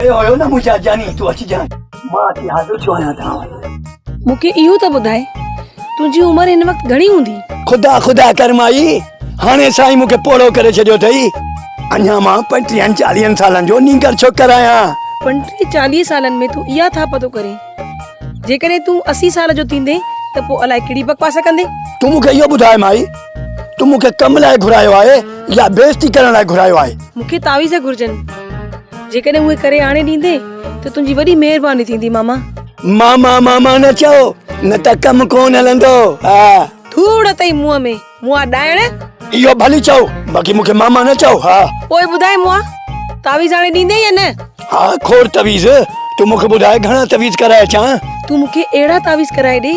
होयो ना मुझा जानी तू अच जा मां ती हाज़िर छो आया था मूंखे इहो त ॿुधाए तुंहिंजी उमिरि हिन वक़्तु घणी हूंदी? खुदा खुदा कर माई हाणे साईं मूंखे पोड़ो करे छॾियो अथई अञा मां 35-40 सालनि जो नींगर छो करायां 35-40 सालनि में तूं इहा था पतो करे जेकॾहिं तूं 80 साल जो थींदे त पोइ अलाए कहिड़ी बकवास कंदे। तूं मूंखे इहो ॿुधाए माई तूं मूंखे कम लाइ घुरायो आहे या बेइज्जती करण लाइ घुरायो आहे? मूंखे तावीज़ घुर्जनि जेकॾहिं उहे करे आणे ॾींदे त तुंहिंजी वॾी महिरबानी थींदी मामा। मामा मामा न चओ न त कम कोन हलंदो। हा धूड़ अथई मुंहं में मुआ ॾाइण। इहो भली चओ बाक़ी मूंखे मामा न चओ। हा पोइ ॿुधाए मुआ तावीज़ हाणे ॾींदे या न? हा खोड़ तवीज़ तूं मूंखे ॿुधाए घणा तवीज़ कराए अचां? तूं मूंखे अहिड़ा तावीज़ कराए ॾे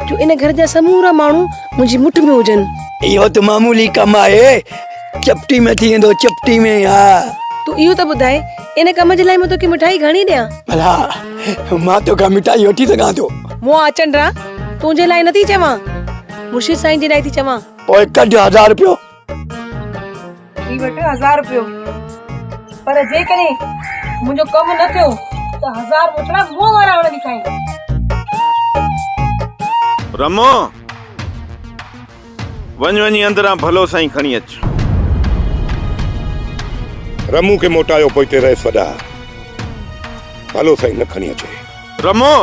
जो इन घर जा समूरा माण्हू मुंहिंजी मुठ में हुजनि। इहो त मामूली कम आहे चपटी में थी वेंदो चपटी में। हा तूं इहो त ॿुधाए इन कम जे लाइ मां तोखे मिठाई घणी ॾियां? भला मां तोखां मिठाई वठी सघां थो? मुआ अचंडा तुंहिंजे लाइ नथी चवां मुर्शिद साईं जे लाइ थी चवां। पोइ कढ 1000 रुपयो। ही वटि 1000 रुपयो पर जेकॾहिं मुंहिंजो कमु न थियो त 1000 मोटड़ा मुंहं वारा हणंदी साईं। रमो वञी अंदरां भलो साईं खणी अच। रमू के मोटायो पोइ ते रहिस वॾा भलो साईं न खणी अचे। रमो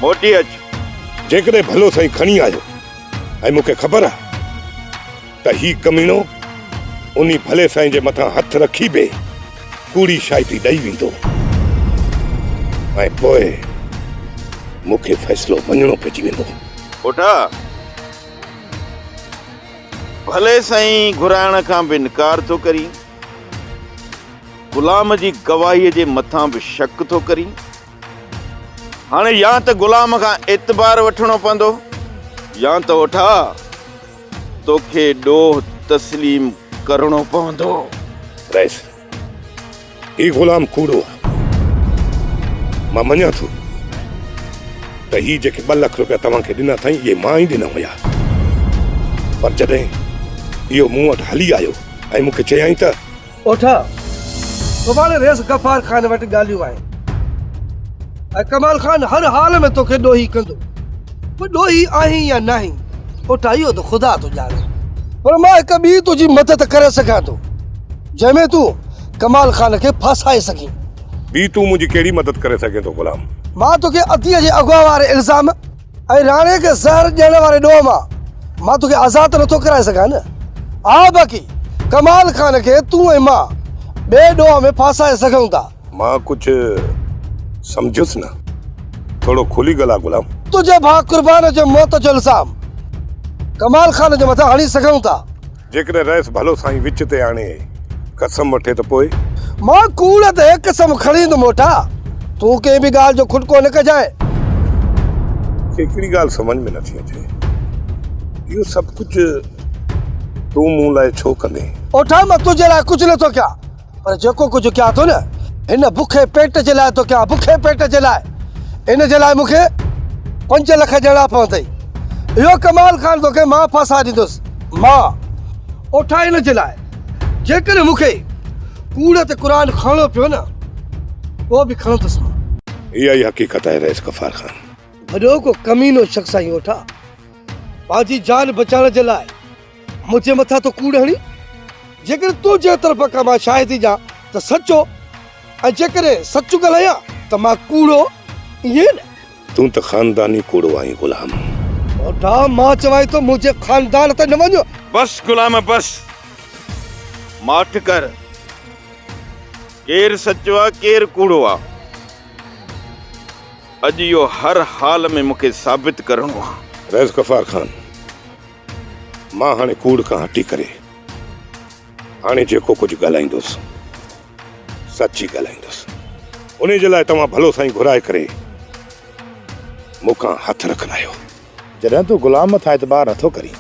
मोटी अच। जेकॾहिं भलो साईं खणी आयो ऐं मूंखे ख़बर आहे त ही कमीनो उन्ही भले साईं जे मथां हथ रखी बि कूड़ी शाइती ॾेई वेंदो ऐं पोइ मूंखे फ़ैसिलो मञणो पइजी वेंदो। पुटा भले साईं घुराइण खां बि इनकार थो करी गुलाम जी गवाहीअ जे मथां बि शक थो करी हाणे या त गुलाम खां एतबार वठणो पवंदो या त वठा तोखे ॾोह तस्लीम करणो पवंदो। रहिस ही गुलाम कूड़ो आहे मां मञा थो त ही जेके 2 लख रुपया तव्हांखे ॾिना अथई इहे मां ई ॾिना हुया पर जॾहिं इहो मूं वटि हली आयो ऐं मूंखे चयाईं त ओठा सुभाणे रेस गफ़ार खान वटि ॻाल्हियूं आहिनि ऐं कमाल खान हर हाल में तोखे ॾोही कंदो। पोइ ॾोही आहीं या नाहीं ओठा इहो त ख़ुदा थो ॼाणे पर मां हिकु ॿी तुंहिंजी मदद करे सघां थो जंहिंमें तूं कमाल खान खे फासाए सघीं। ॿी तूं मुंहिंजी कहिड़ी मदद करे सघे थो गुलाम? मां तोखे अतीअ जे अॻुवा वारे इल्ज़ाम ऐं राणे खे ज़हर ॾियण वारे ॾोह मां तोखे आज़ादु नथो कराए सघां न। हा बाक़ी कमाल खान खे तूं ऐं मां ॿिए ॾोह में फासाए सघूं था। मां कुझु सम्झुसि न थोरो खुली ॻाल्हि आहे गुलाम। तुझे भाउ कुर्बान जो मौत जो इल्ज़ाम कमाल खान जे मथां हणी सघूं था। जेकॾहिं रहिस भलो साईं विच ते आणे कसम वठे त पोइ मां कूड़ ते कसम खणी ईंदुमि मोटा तूं कंहिं बि ॻाल्हि जो खुटको न कजाए। हिकिड़ी ॻाल्हि सम्झ में नथी अचे इहो सभु कुझु तूं मूं लाइ छो कंदे? ओठा मां तुंहिंजे लाइ कुझु नथो कयां पर जेको कुझु कयां थो न हिन बुखे पेट जे लाइ थो कयां। बुखे पेट जे लाइ इन जे लाइ मूंखे 5 लख ॾियणा पवंदई। इहो कमाल खान तोखे मां फासा ॾींदुसि मां ओठा इन जे लाइ जेकॾहिं मूंखे कूड़ ते क़ुरान खणणो पियो न उहो बि खणंदुसि मां। इहा ई हक़ीक़त आहे रहिस गफ़ार खान। वॾो को कमीनो शख़्स आई ओठा पंहिंजी जान बचाइण जे लाइ मुंहिंजे मथां तो कूड़ हणी जेकॾहिं तुंहिंजे तरफ़ खां मां शाहिदी ॾियां त सचो ऐं जेकॾहिं सचु ॻाल्हायां त मां कूड़ो ईअं न। तूं त ख़ानदानी कूड़ो आहीं गुलाम। ओठा मां चवां थो मुंहिंजे ख़ानदान ते न वञो। बस गुलाम बस माठ कर केर सचो आहे केर कूड़ो आहे अॼु इहो हर हाल में मूंखे साबित करणो आहे। रहिस गफ़ार खान मां हाणे कूड़ खां हटी करे हाणे जेको कुझु ॻाल्हाईंदुसि सची ॻाल्हाईंदुसि उन जे लाइ तव्हां भलो साईं घुराए करे मूंखां हथ रखंदा जॾहिं तूं गुलाम मथां एतबार नथो करी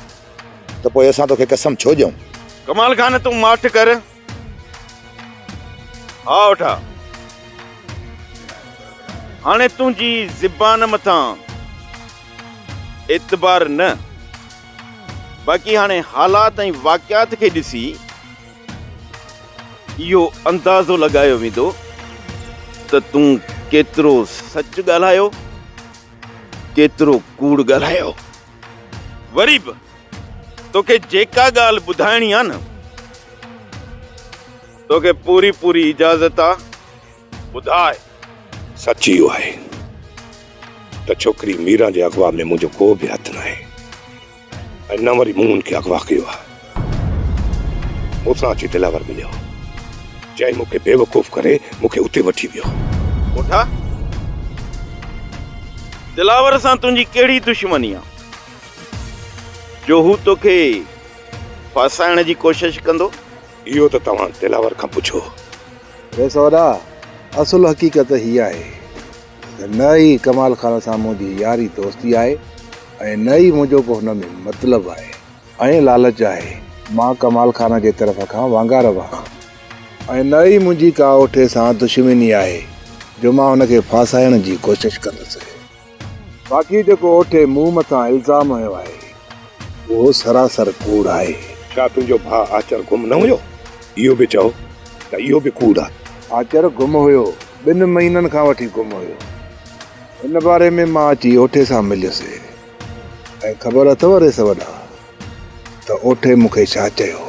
त पोइ असां तोखे कसम छो ॾियूं? कमाल खान तूं माठ कर। हा वठा हाणे तुंहिंजी ज़बान मथां एतबार न बाक़ी हाणे हालात ऐं वाक़ियात खे ॾिसी इहो अंदाज़ो लॻायो वेंदो त तूं केतिरो सच ॻाल्हायो केतिरो कूड़ ॻाल्हायो। वरी बि तोखे जेका ॻाल्हि ॿुधाइणी आहे न तोखे पूरी पूरी इजाज़त आहे ॿुधाए। सच इहो आहे त छोकिरी मीरा जे अगवा में मुंहिंजो को बि हथ न आहे ऐं न वरी मूं हुनखे अगवा कयो आहे। मूंसां अची दिलावर मिलियो जंहिं मूंखे बेवकूफ़ करे मूंखे उते वठी वियो। उठा दिलावर सां तुंहिंजी कहिड़ी दुश्मनी आहे जो हू तोखे फासाइण जी कोशिश कंदो? इहो त तव्हां दिलावर खां पुछो। रे सौदा असुल हक़ीक़त हीअ आहे त न ई कमाल खान सां मुंहिंजी यारी दोस्ती आहे ऐं न ई मुंहिंजो को हुन में मतिलबु आहे ऐं लालच आहे। मां कमाल खान जे तरफ़ खां वांगार वहां ऐं न ई मुंहिंजी का ओठे सां दुश्मनी आहे जो मां हुनखे फासाइण जी कोशिश कंदुसि। बाक़ी जेको ओठे मूं मथां इल्ज़ाम हयो आहे उहो सरासर कूड़ आहे। छा तुंहिंजो भाउ आचर गुम न हुयो? इहो बि चओ त इहो बि कूड़ आहे। आचर गुम हुयो 2 महीननि खां वठी गुम हुयो। हिन बारे में मां अची ओठे सां मिलियुसि ऐं ख़बर अथव रे सवॾा त ओठे मूंखे छा चयो?